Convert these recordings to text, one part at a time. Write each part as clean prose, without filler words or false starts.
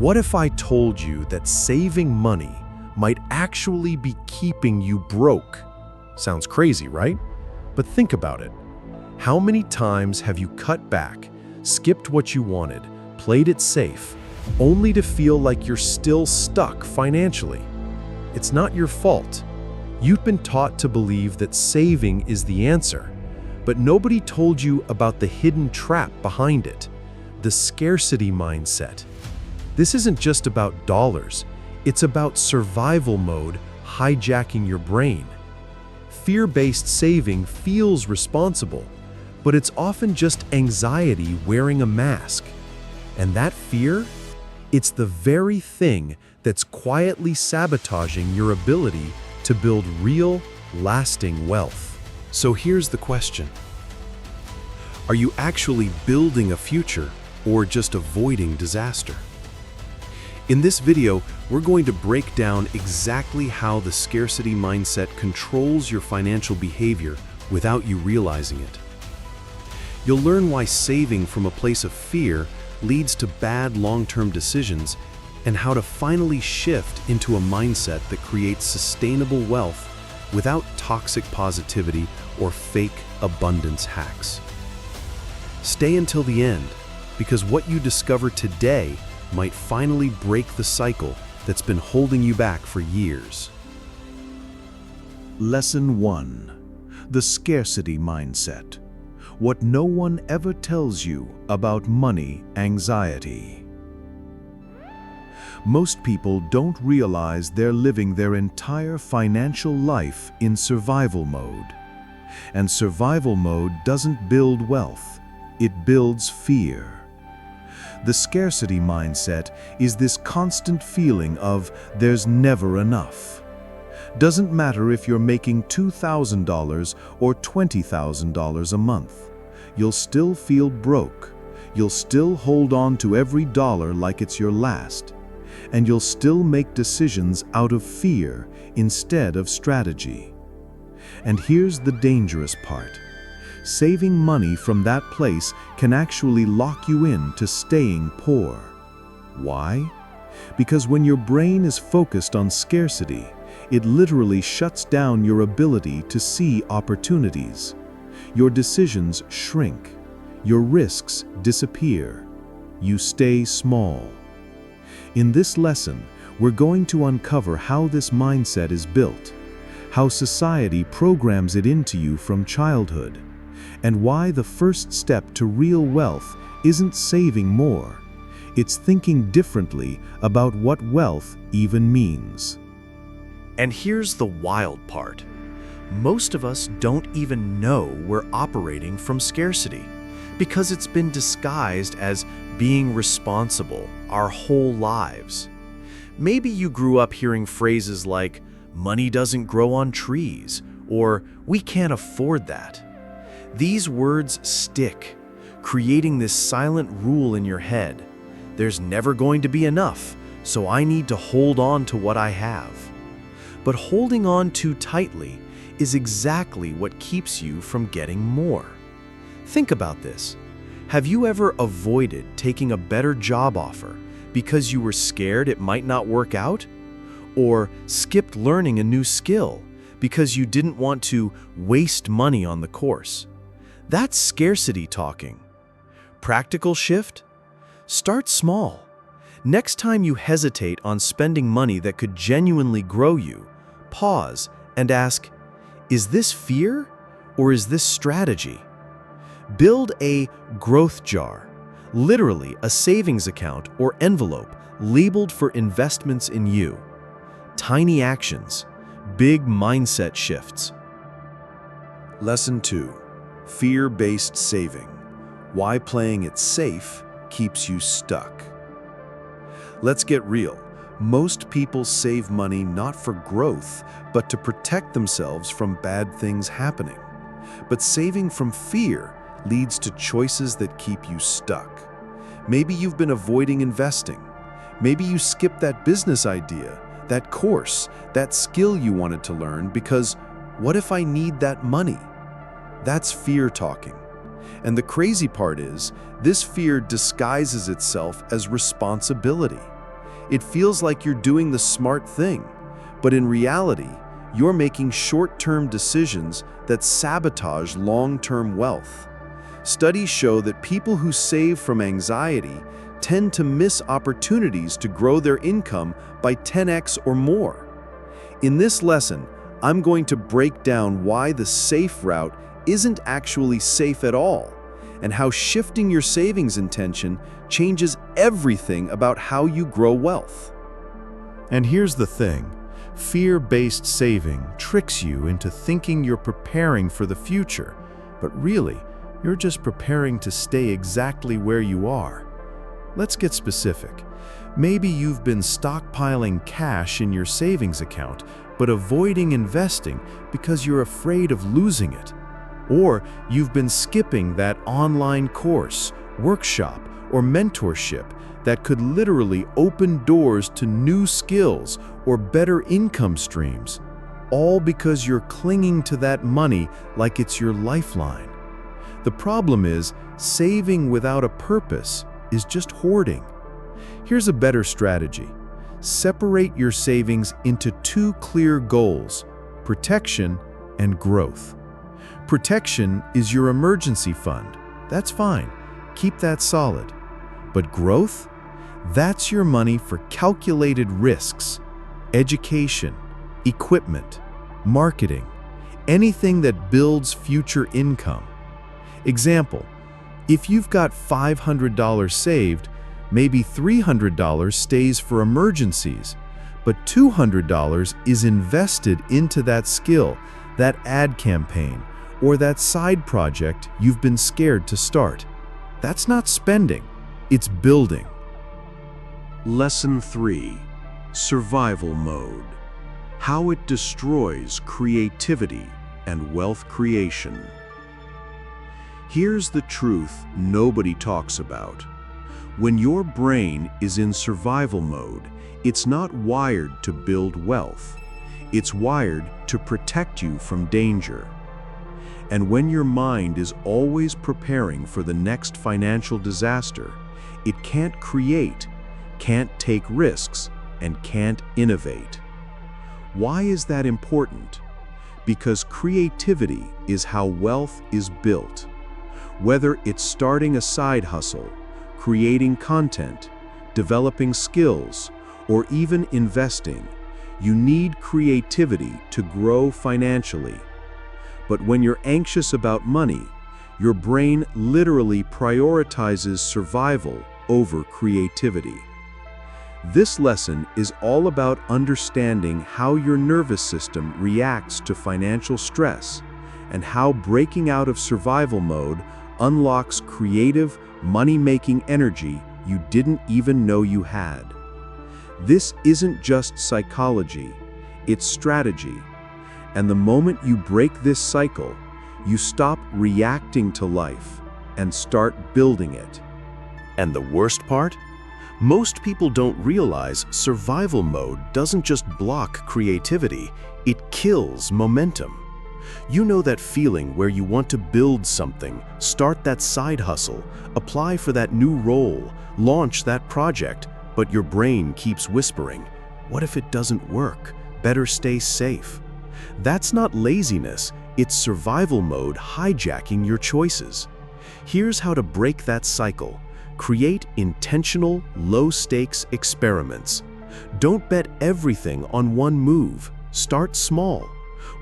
What if I told you that saving money might actually be keeping you broke? Sounds crazy, right? But think about it. How many times have you cut back, skipped what you wanted, played it safe, only to feel like you're still stuck financially? It's not your fault. You've been taught to believe that saving is the answer, but nobody told you about the hidden trap behind it, the scarcity mindset. This isn't just about dollars, it's about survival mode hijacking your brain. Fear-based saving feels responsible, but it's often just anxiety wearing a mask. And that fear? It's the very thing that's quietly sabotaging your ability to build real, lasting wealth. So here's the question. Are you actually building a future or just avoiding disaster? In this video, we're going to break down exactly how the scarcity mindset controls your financial behavior without you realizing it. You'll learn why saving from a place of fear leads to bad long-term decisions and how to finally shift into a mindset that creates sustainable wealth without toxic positivity or fake abundance hacks. Stay until the end, because what you discover today might finally break the cycle that's been holding you back for years. Lesson 1. The Scarcity Mindset. What no one ever tells you about money anxiety. Most people don't realize they're living their entire financial life in survival mode. And survival mode doesn't build wealth, it builds fear. The scarcity mindset is this constant feeling of there's never enough. Doesn't matter if you're making $2,000 or $20,000 a month. You'll still feel broke. You'll still hold on to every dollar like it's your last. And you'll still make decisions out of fear instead of strategy. And here's the dangerous part. Saving money from that place can actually lock you into staying poor. Why? Because when your brain is focused on scarcity, it literally shuts down your ability to see opportunities. Your decisions shrink. Your risks disappear. You stay small. In this lesson, we're going to uncover how this mindset is built, how society programs it into you from childhood, and why the first step to real wealth isn't saving more. It's thinking differently about what wealth even means. And here's the wild part. Most of us don't even know we're operating from scarcity because it's been disguised as being responsible our whole lives. Maybe you grew up hearing phrases like, "Money doesn't grow on trees," or "We can't afford that." These words stick, creating this silent rule in your head. There's never going to be enough, so I need to hold on to what I have. But holding on too tightly is exactly what keeps you from getting more. Think about this. Have you ever avoided taking a better job offer because you were scared it might not work out? Or skipped learning a new skill because you didn't want to waste money on the course? That's scarcity talking. Practical shift? Start small. Next time you hesitate on spending money that could genuinely grow you, pause and ask, is this fear or is this strategy? Build a growth jar, literally a savings account or envelope labeled for investments in you. Tiny actions, big mindset shifts. Lesson 2. Fear-based saving. Why playing it safe keeps you stuck. Let's get real. Most people save money not for growth, but to protect themselves from bad things happening. But saving from fear leads to choices that keep you stuck. Maybe you've been avoiding investing. Maybe you skipped that business idea, that course, that skill you wanted to learn because, what if I need that money? That's fear talking. And the crazy part is, this fear disguises itself as responsibility. It feels like you're doing the smart thing, but in reality, you're making short-term decisions that sabotage long-term wealth. Studies show that people who save from anxiety tend to miss opportunities to grow their income by 10x or more. In this lesson, I'm going to break down why the safe route isn't actually safe at all, and how shifting your savings intention changes everything about how you grow wealth. And here's the thing. Fear-based saving tricks you into thinking you're preparing for the future, but really, you're just preparing to stay exactly where you are. Let's get specific. Maybe you've been stockpiling cash in your savings account, but avoiding investing because you're afraid of losing it. Or you've been skipping that online course, workshop, or mentorship that could literally open doors to new skills or better income streams, all because you're clinging to that money like it's your lifeline. The problem is, saving without a purpose is just hoarding. Here's a better strategy. Separate your savings into two clear goals: protection and growth. Protection is your emergency fund. That's fine. Keep that solid. But growth? That's your money for calculated risks, education, equipment, marketing, anything that builds future income. Example, if you've got $500 saved, maybe $300 stays for emergencies, but $200 is invested into that skill, that ad campaign, or that side project you've been scared to start. That's not spending, it's building. Lesson 3. Survival Mode. How it destroys creativity and wealth creation. Here's the truth nobody talks about. When your brain is in survival mode, it's not wired to build wealth. It's wired to protect you from danger. And when your mind is always preparing for the next financial disaster, it can't create, can't take risks, and can't innovate. Why is that important? Because creativity is how wealth is built. Whether it's starting a side hustle, creating content, developing skills, or even investing, you need creativity to grow financially. But when you're anxious about money, your brain literally prioritizes survival over creativity. This lesson is all about understanding how your nervous system reacts to financial stress and how breaking out of survival mode unlocks creative, money-making energy you didn't even know you had. This isn't just psychology, it's strategy. And the moment you break this cycle, you stop reacting to life and start building it. And the worst part? Most people don't realize survival mode doesn't just block creativity, it kills momentum. You know that feeling where you want to build something, start that side hustle, apply for that new role, launch that project, but your brain keeps whispering, "What if it doesn't work? Better stay safe." That's not laziness, it's survival mode hijacking your choices. Here's how to break that cycle. Create intentional, low-stakes experiments. Don't bet everything on one move. Start small.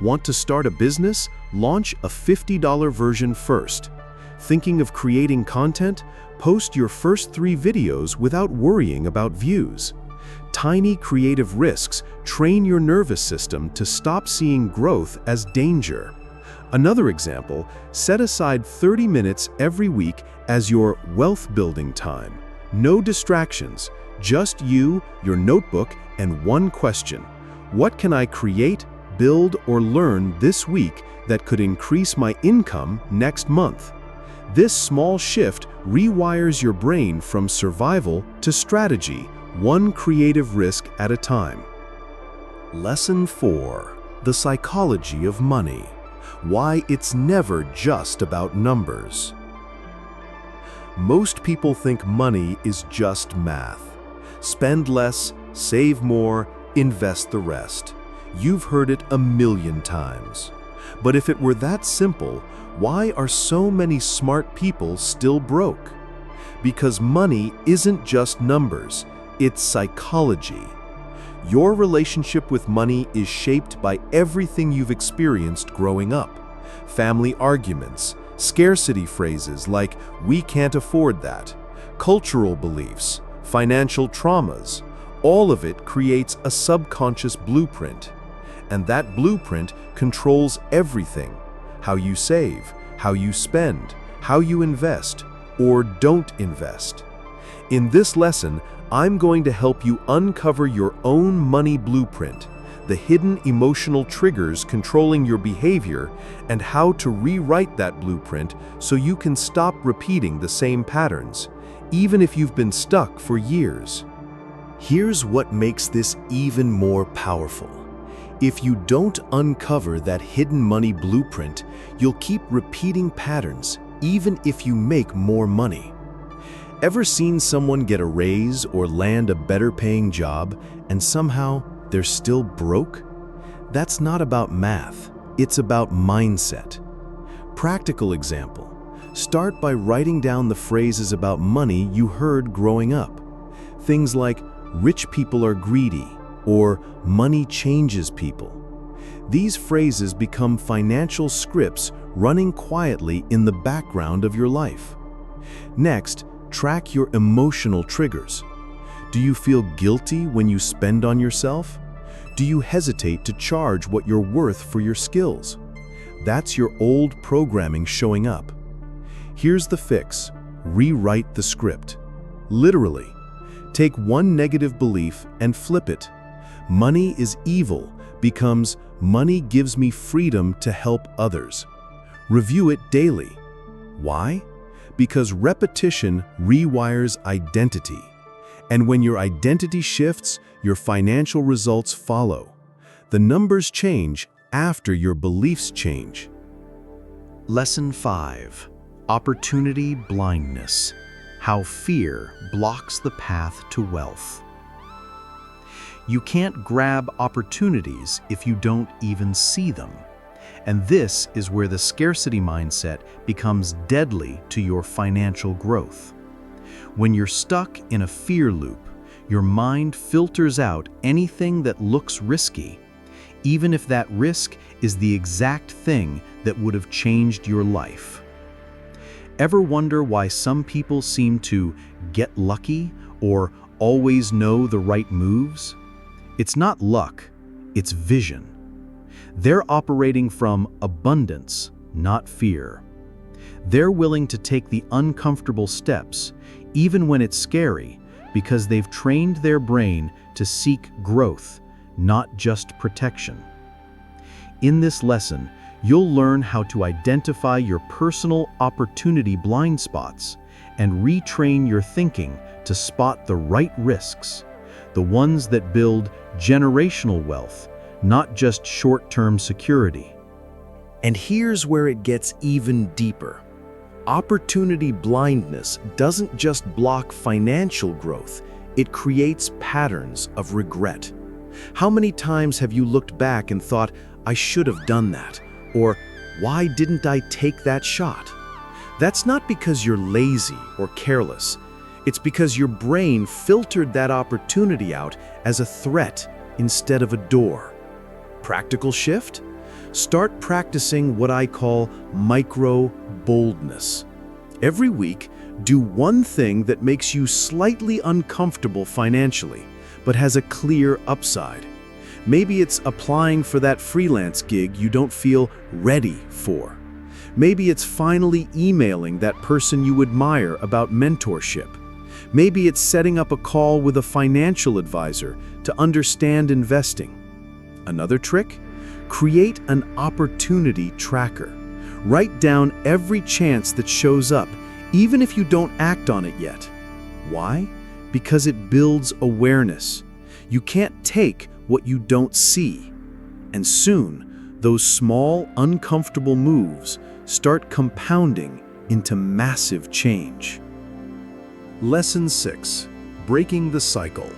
Want to start a business? Launch a $50 version first. Thinking of creating content? Post your first 3 videos without worrying about views. Tiny creative risks train your nervous system to stop seeing growth as danger. Another example, set aside 30 minutes every week as your wealth-building time. No distractions, just you, your notebook, and one question. What can I create, build, or learn this week that could increase my income next month? This small shift rewires your brain from survival to strategy, one creative risk at a time. Lesson 4. The psychology of money. Why it's never just about numbers. Most people think money is just math. Spend less, save more, invest the rest. You've heard it a million times. But if it were that simple, why are so many smart people still broke? Because money isn't just numbers, it's psychology. Your relationship with money is shaped by everything you've experienced growing up. Family arguments, scarcity phrases like "we can't afford that," cultural beliefs, financial traumas, all of it creates a subconscious blueprint. And that blueprint controls everything: how you save, how you spend, how you invest, or don't invest. In this lesson, I'm going to help you uncover your own money blueprint, the hidden emotional triggers controlling your behavior, and how to rewrite that blueprint so you can stop repeating the same patterns, even if you've been stuck for years. Here's what makes this even more powerful. If you don't uncover that hidden money blueprint, you'll keep repeating patterns, even if you make more money. Ever seen someone get a raise or land a better-paying job, and somehow they're still broke? That's not about math, it's about mindset. Practical example. Start by writing down the phrases about money you heard growing up. Things like, "rich people are greedy," or "money changes people." These phrases become financial scripts running quietly in the background of your life. Next, track your emotional triggers. Do you feel guilty when you spend on yourself? Do you hesitate to charge what you're worth for your skills? That's your old programming showing up. Here's the fix: rewrite the script. Literally, take one negative belief and flip it. "Money is evil" becomes "money gives me freedom to help others." Review it daily. Why? Because repetition rewires identity. And when your identity shifts, your financial results follow. The numbers change after your beliefs change. Lesson 5. Opportunity blindness. How fear blocks the path to wealth. You can't grab opportunities if you don't even see them. And this is where the scarcity mindset becomes deadly to your financial growth. When you're stuck in a fear loop, your mind filters out anything that looks risky, even if that risk is the exact thing that would have changed your life. Ever wonder why some people seem to get lucky or always know the right moves? It's not luck, it's vision. They're operating from abundance, not fear. They're willing to take the uncomfortable steps, even when it's scary, because they've trained their brain to seek growth, not just protection. In this lesson, you'll learn how to identify your personal opportunity blind spots and retrain your thinking to spot the right risks, the ones that build generational wealth, not just short-term security. And here's where it gets even deeper. Opportunity blindness doesn't just block financial growth, it creates patterns of regret. How many times have you looked back and thought, "I should have done that," or "why didn't I take that shot?" That's not because you're lazy or careless. It's because your brain filtered that opportunity out as a threat instead of a door. Practical shift? Start practicing what I call micro-boldness. Every week, do one thing that makes you slightly uncomfortable financially, but has a clear upside. Maybe it's applying for that freelance gig you don't feel ready for. Maybe it's finally emailing that person you admire about mentorship. Maybe it's setting up a call with a financial advisor to understand investing. Another trick? Create an opportunity tracker. Write down every chance that shows up, even if you don't act on it yet. Why? Because it builds awareness. You can't take what you don't see. And soon, those small, uncomfortable moves start compounding into massive change. Lesson 6. breaking the cycle.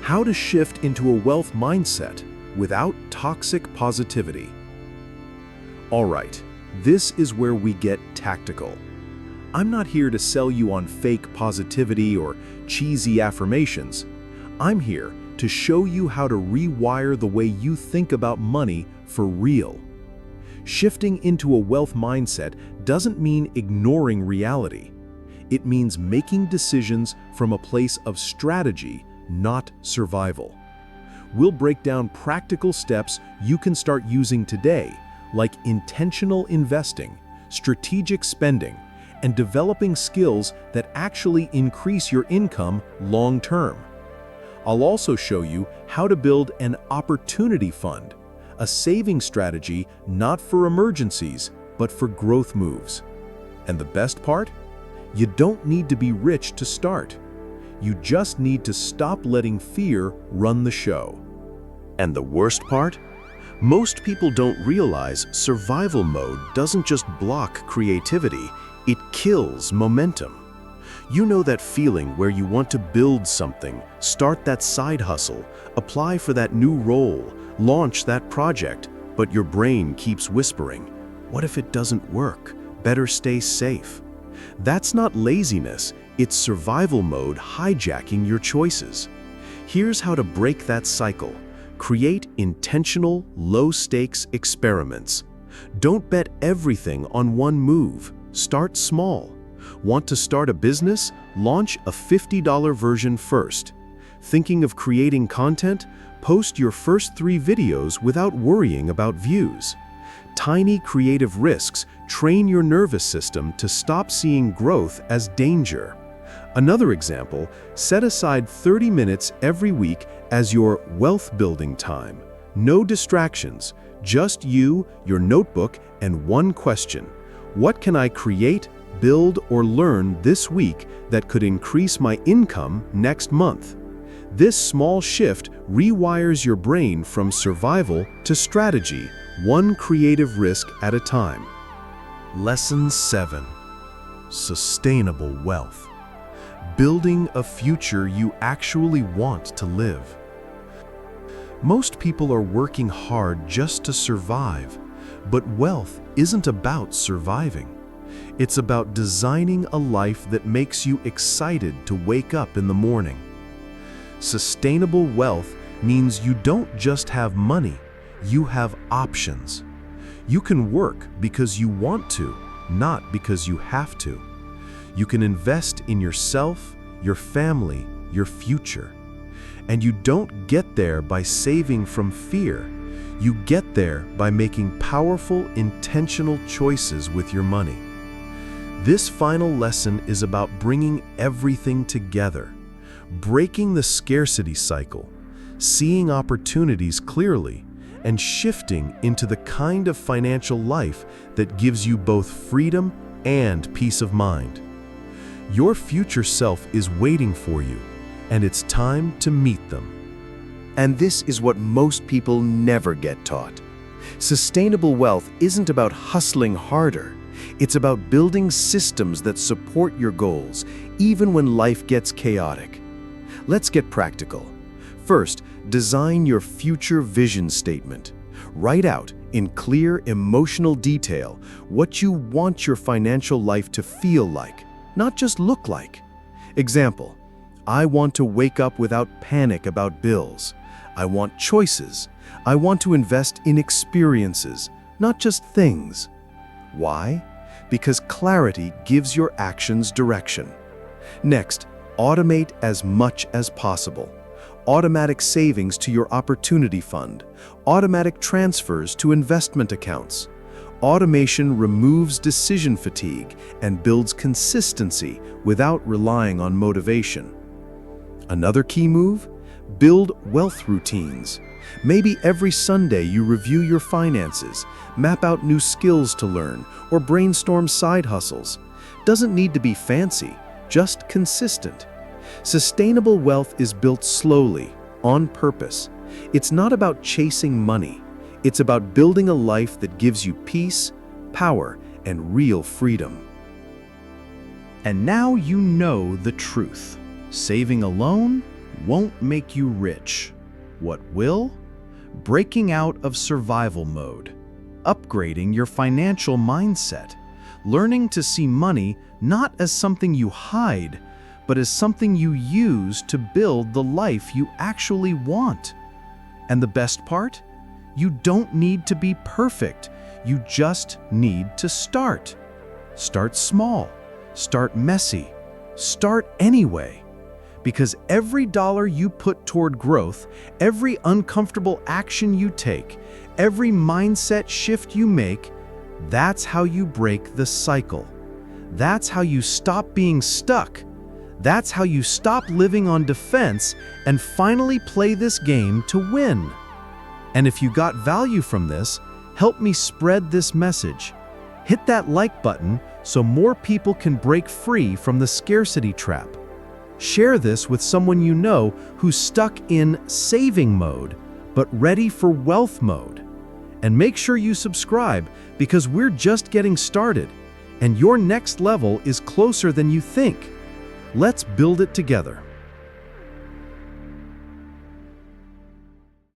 How to shift into a wealth mindset without toxic positivity. All right, this is where we get tactical. I'm not here to sell you on fake positivity or cheesy affirmations. I'm here to show you how to rewire the way you think about money for real. Shifting into a wealth mindset doesn't mean ignoring reality. It means making decisions from a place of strategy, not survival. We'll break down practical steps you can start using today, like intentional investing, strategic spending, and developing skills that actually increase your income long-term. I'll also show you how to build an opportunity fund, a saving strategy not for emergencies, but for growth moves. And the best part? You don't need to be rich to start. You just need to stop letting fear run the show. And the worst part? Most people don't realize survival mode doesn't just block creativity, it kills momentum. You know that feeling where you want to build something, start that side hustle, apply for that new role, launch that project, but your brain keeps whispering, "What if it doesn't work? Better stay safe." That's not laziness, it's survival mode hijacking your choices. Here's how to break that cycle. Create intentional, low-stakes experiments. Don't bet everything on one move. Start small. Want to start a business? Launch a $50 version first. Thinking of creating content? Post your first 3 videos without worrying about views. Tiny creative risks train your nervous system to stop seeing growth as danger. Another example, set aside 30 minutes every week as your wealth-building time. No distractions, just you, your notebook, and one question. What can I create, build, or learn this week that could increase my income next month? This small shift rewires your brain from survival to strategy, one creative risk at a time. Lesson 7. Sustainable wealth. Building a future you actually want to live. Most people are working hard just to survive, but wealth isn't about surviving. It's about designing a life that makes you excited to wake up in the morning. Sustainable wealth means you don't just have money, you have options. You can work because you want to, not because you have to. You can invest in yourself, your family, your future. And you don't get there by saving from fear. You get there by making powerful, intentional choices with your money. This final lesson is about bringing everything together, breaking the scarcity cycle, seeing opportunities clearly, and shifting into the kind of financial life that gives you both freedom and peace of mind. Your future self is waiting for you, and it's time to meet them. And this is what most people never get taught. Sustainable wealth isn't about hustling harder. It's about building systems that support your goals, even when life gets chaotic. Let's get practical. First, design your future vision statement. Write out, in clear, emotional detail, what you want your financial life to feel like, not just look like. Example, I want to wake up without panic about bills. I want choices. I want to invest in experiences, not just things. Why? Because clarity gives your actions direction. Next, automate as much as possible. Automatic savings to your opportunity fund, automatic transfers to investment accounts. Automation removes decision fatigue and builds consistency without relying on motivation. Another key move? Build wealth routines. Maybe every Sunday you review your finances, map out new skills to learn, or brainstorm side hustles. Doesn't need to be fancy, just consistent. Sustainable wealth is built slowly, on purpose. It's not about chasing money. It's about building a life that gives you peace, power, and real freedom. And now you know the truth. Saving alone won't make you rich. What will? Breaking out of survival mode, upgrading your financial mindset, learning to see money not as something you hide, but as something you use to build the life you actually want. And the best part? You don't need to be perfect. You just need to start. Start small. Start messy. Start anyway. Because every dollar you put toward growth, every uncomfortable action you take, every mindset shift you make, that's how you break the cycle. That's how you stop being stuck. That's how you stop living on defense and finally play this game to win. And if you got value from this, help me spread this message. Hit that like button so more people can break free from the scarcity trap. Share this with someone you know who's stuck in saving mode, but ready for wealth mode. And make sure you subscribe because we're just getting started, and your next level is closer than you think. Let's build it together.